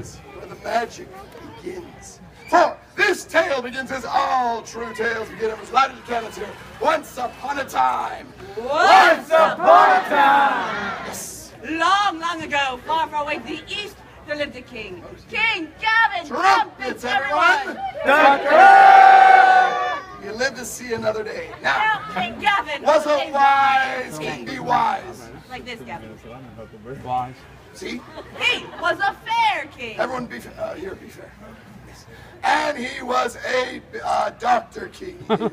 here's where the magic begins. For this tale begins as all true tales begin. It was lighted to cannons here. Once upon a time. Once upon a time. Yes. Long, long ago, far, far away to the east, there lived a king. King Gavin. Trumpets, everyone. You live to see another day. Now, King Gavin was a wise king. Be wise. Like this, Gavin. Wise. See? He was a fair king. Everyone be fair. Here, be fair. Yes. And he was a doctor king. He had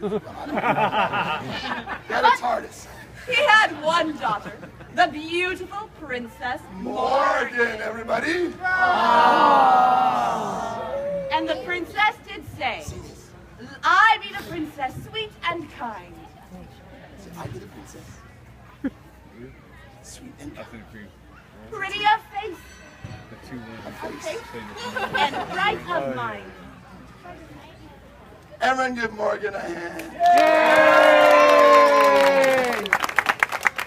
a TARDIS. He had one daughter, the beautiful Princess Morgan, everybody. And the princess did say, I be the princess, sweet and kind. I be the princess. Sweet and kind. Pretty of face. And bright of mind. Everyone give Morgan a hand. Yay!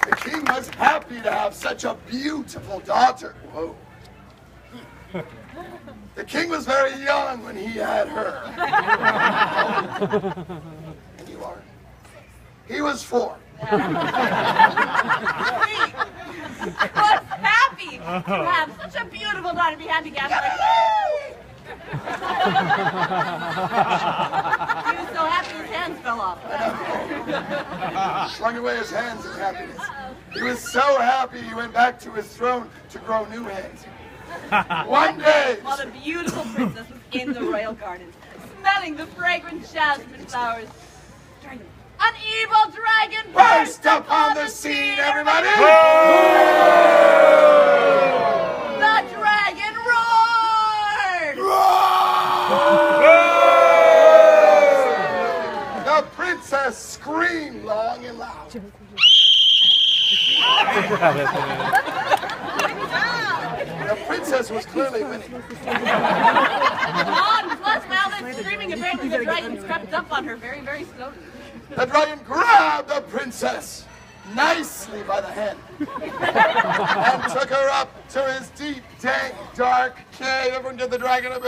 The king was happy to have such a beautiful daughter. Whoa. The king was very young when he had her. And you are. He was 4. He was happy to have such a beautiful daughter. Be happy, Gavin. He was so happy his hands fell off. Slung away his hands in happiness. He was so happy he went back to his throne to grow new hands. One day, while the beautiful princess was in the royal garden, smelling the fragrant jasmine flowers, an evil dragon burst upon the scene, everybody! The dragon roared! The princess screamed long and loud. The princess was clearly winning. Plus, while this screaming, apparently the dragon crept up on her very, very slowly. The dragon grabbed the princess nicely by the hand and took her up to his deep, dank, dark cave. Everyone give the dragon a boo!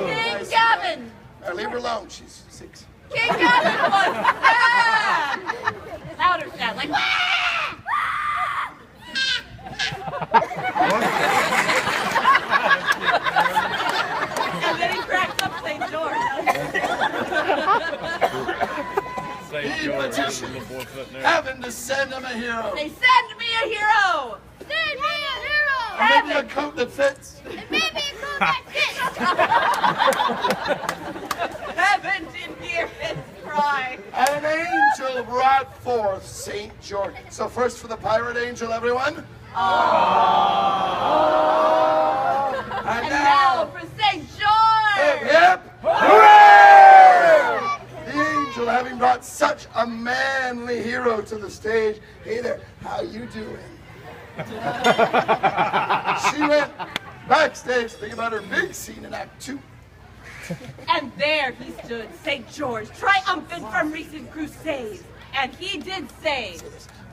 King Gavin! Leave her alone, she's 6. King Gavin was sad! Louder sad, like and then he cracks up St. George. He petitioned heaven to send him a hero. They send me a hero! Send me a hero! And maybe a coat that fits. And maybe a coat that fits! Heaven did hear his cry. And an angel brought forth St. George. So first for the pirate angel, everyone. And now for St. George! Hip, hip, hooray! The angel, having brought such a manly hero to the stage. Hey there, how you doing? She went backstage to think about her big scene in Act 2. And there he stood, St. George, triumphant from recent crusades. And he did say,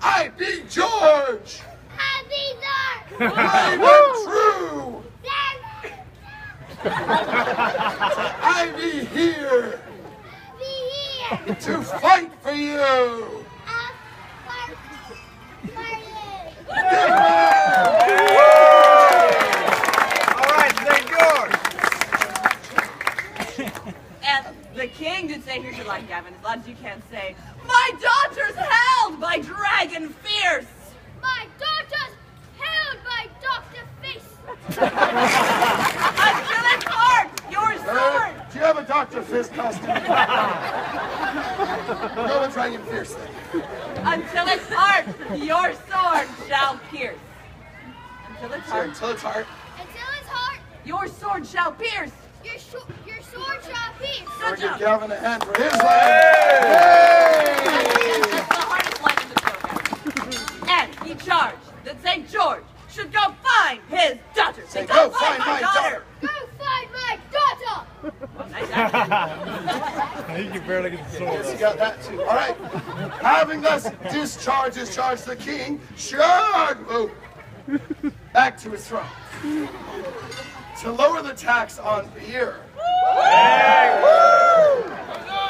I be George! I be George! Brave and true! I be here! Be here! To fight for you! I'll fight for you! All right, St. George. and the king did say, here's your line, Gavin, as loud as you can say, my daughter's held by dragon fierce! My daughter's held by Dr. Face! Until its heart, your sword! Do you have a Dr. Fist costume? Go with Dragon Fierce then. Until its heart, your sword shall pierce. Until its heart. Until its heart. Until his heart, Your sword shall pierce. your sword shall pierce! We're Good give job. Calvin a hand for his line. That's the hardest line in the show, and he charged that St. George should go find his daughter. Say, go find my daughter. Go find my daughter! Oh, nice action. You can barely get the sword. Yes, you got that too. All right. Having thus discharged the king, should back to his throne. To lower the tax on beer.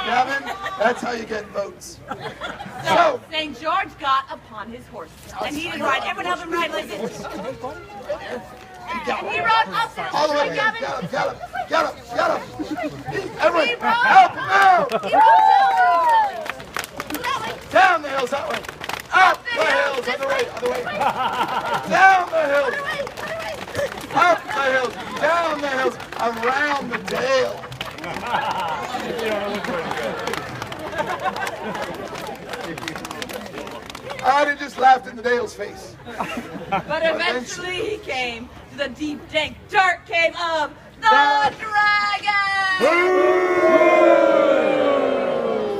Gavin, that's how you get votes. So, St. George got upon his horse, and he did ride. Everyone help him ride like this. And he rode up the all the way, Gavin. Gallop. Everyone, He rode. help him out. He rode Down the hills, that way. Up the hills, other way. Down the hills. Up the hills, down the hills, around the dale. I just laughed in the Dale's face. But eventually he came to the deep, dank, dark cave of the dragon.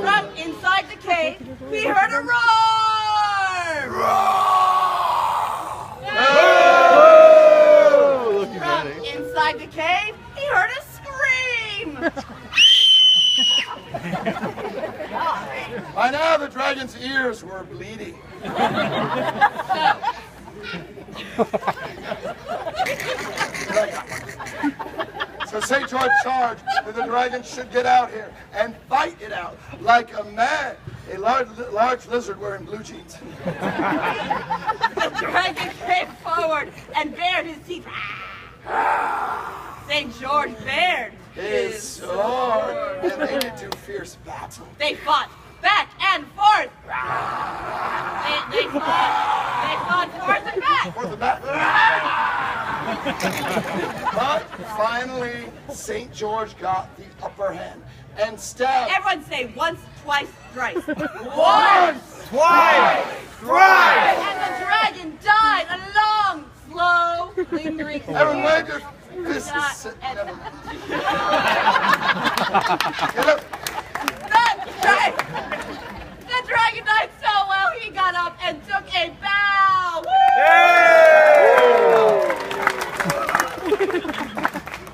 From inside the cave, we heard a roar. From inside the cave, he heard a scream. By now the dragon's ears were bleeding. So St. George charged that the dragon should get out here and fight it out like a man. A large lizard wearing blue jeans. The dragon came forward and bared his teeth. St. George bared His sword, and they did do fierce battle. They fought back and forth. They fought forth and back. For the battle. But finally, St. George got the upper hand and stabbed. Everyone say once, twice, thrice. Once, Twice! Thrice! And the dragon died a long, slow, lingering. Everyone wave your fists. Never mind. Get up. The dragon died so well he got up and took a bow.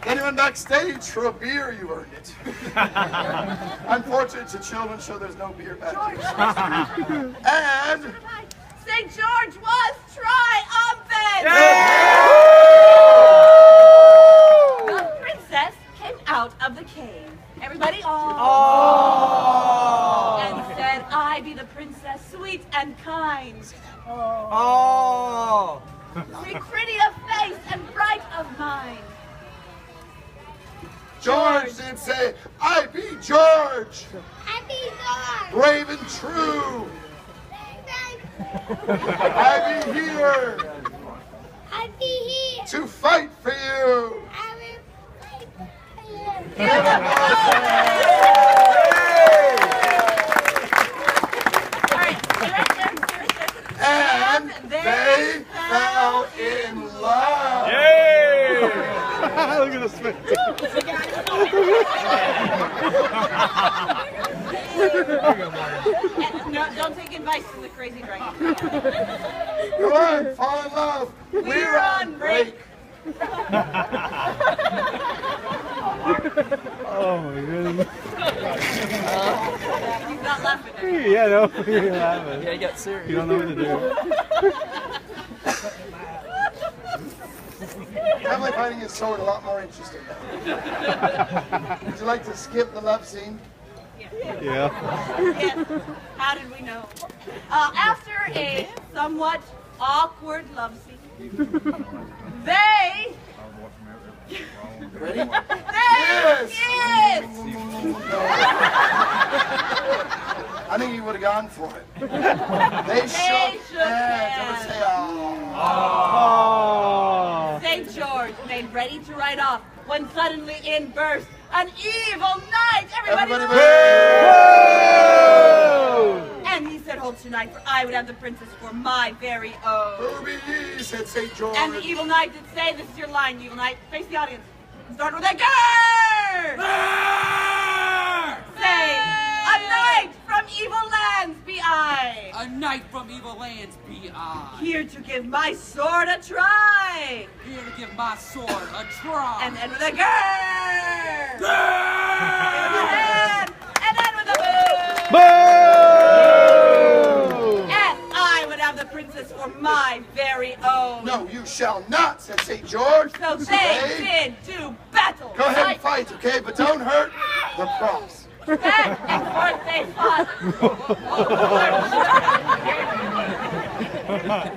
Anyone backstage for a beer, you earned it. Unfortunate to children, so there's no beer back here. And St. George was triumphant. The princess came out of the cave. Everybody, and said, I be the princess, sweet and kind. Oh! Be pretty of face and bright of mind. George did say, I be George, Happy George. brave and true. I be here Happy here. to fight for you. I will fight for you. All right, And they fell in love. Yay! Look at this man. No, don't take advice from the crazy dragon. Come on, fall in love. We're on break. Oh my goodness. He's not laughing at me. Yeah, no, you're laughing. Yeah, you got serious. You don't know what to do. Definitely finding his sword a lot more interesting now. Would you like to skip the love scene? Yeah. Yes. How did we know? After a somewhat awkward love scene, they Ready? kissed. I think you would have gone for it. They shook hands. Everyone say, Oh. St. George made ready to ride off when suddenly in burst an evil knight. Everybody Everybody move! And he said, hold tonight, for I would have the princess for my very own. Ruby, said St. George. And the evil knight did say, this is your line, evil knight. Face the audience. Start with a grrr! Say, a knight from evil lands be I. A knight from evil lands be I. Here to give my sword a try. Here to give my sword a try. And then with a grrr! Give him a hand! And then with a boo! Boo! And I would have the princess for my very own. No, you shall not, said St. George. So they did do battle. Go ahead and fight, okay? But don't hurt the props. Back and forth they fought.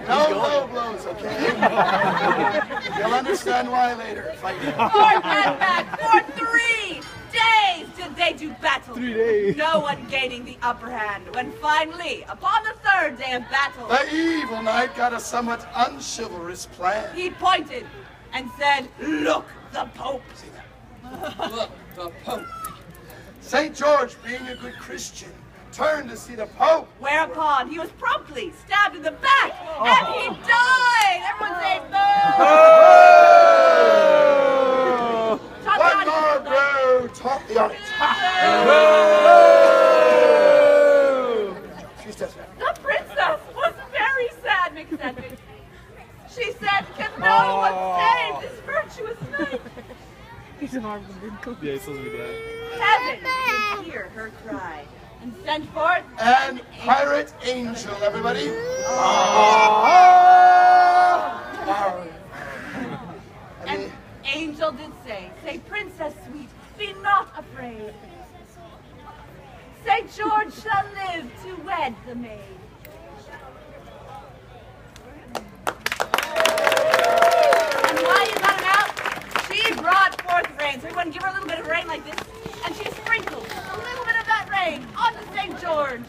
No low blows, okay? You'll understand why later. Fight. Forth and back for 3 days did they do battle. 3 days. No one gaining the upper hand. When finally, upon the 3rd day of battle, The evil knight got a somewhat unchivalrous plan. he pointed and said, "Look, the Pope." Look, the Pope. St. George, being a good Christian, turned to see the Pope. Whereupon he was promptly stabbed in the back and he died. Everyone say boo. Talk One about more it. blow, top the art. She says, The princess was very sad, McSedwick. She said, "Can no one save this virtuous knight?" Yeah, he's supposed to be dead. Heaven did hear her cry and sent forth and Pirate Angel, everybody. an angel did say, "Princess sweet, be not afraid. St. George shall live to wed the maid." And why you got him out? She brought forth rain. So everyone give her a little bit of rain like this, and she sprinkled a little bit of that rain onto St. George.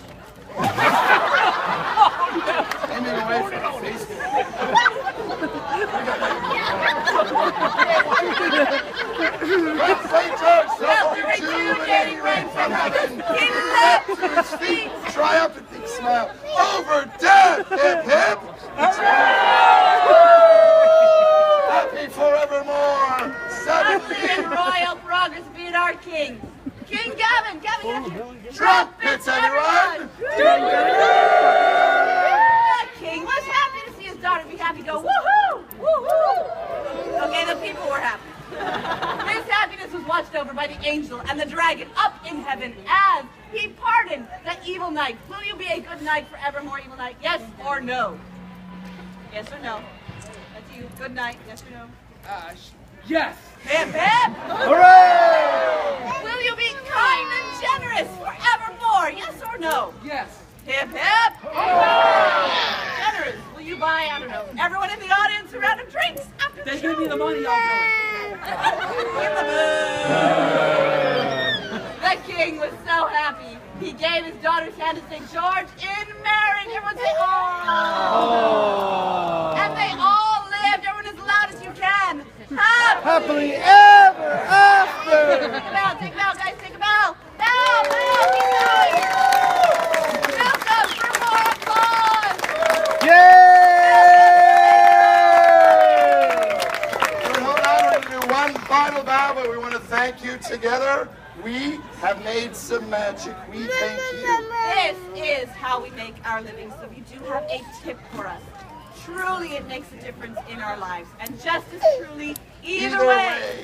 Aiming away from the face. When St. George saw the rejuvenating rain from heaven, He leapt to his feet, triumphantly smile. Over death, hip hip. Happy forevermore. Happy and 17 royal progress be it our king. King Gavin, trumpets, everyone. The king was happy to see his daughter be happy. Go, woohoo! Woohoo! Okay, the people were happy. His happiness was watched over by the angel and the dragon up in heaven as he pardoned the evil knight. Will you be a good knight forevermore, evil knight? Yes or no? Yes or no? That's you. Good night. Yes or no? Yes. Hip hip! Hooray! Will you be kind and generous forevermore? Yes or no? Yes. Hip hip! Generous. Will you buy, I don't know, everyone in the audience a round of drinks after the They show? give me the money, I'll do it. The king was so happy. He gave his daughter's hand to St. George in marriage. Everyone say, "Oh!" And they all lived. Everyone as loud as you can. Happily ever after! Take a bow, guys, take a bow. Bow, keep going. Welcome for more applause. Yay! Hold on, we're going to do one final bow, but we want to thank you together. We have made some magic. We thank you. This is how we make our living. So if you do have a tip for us, truly it makes a difference in our lives. And just as truly, either way,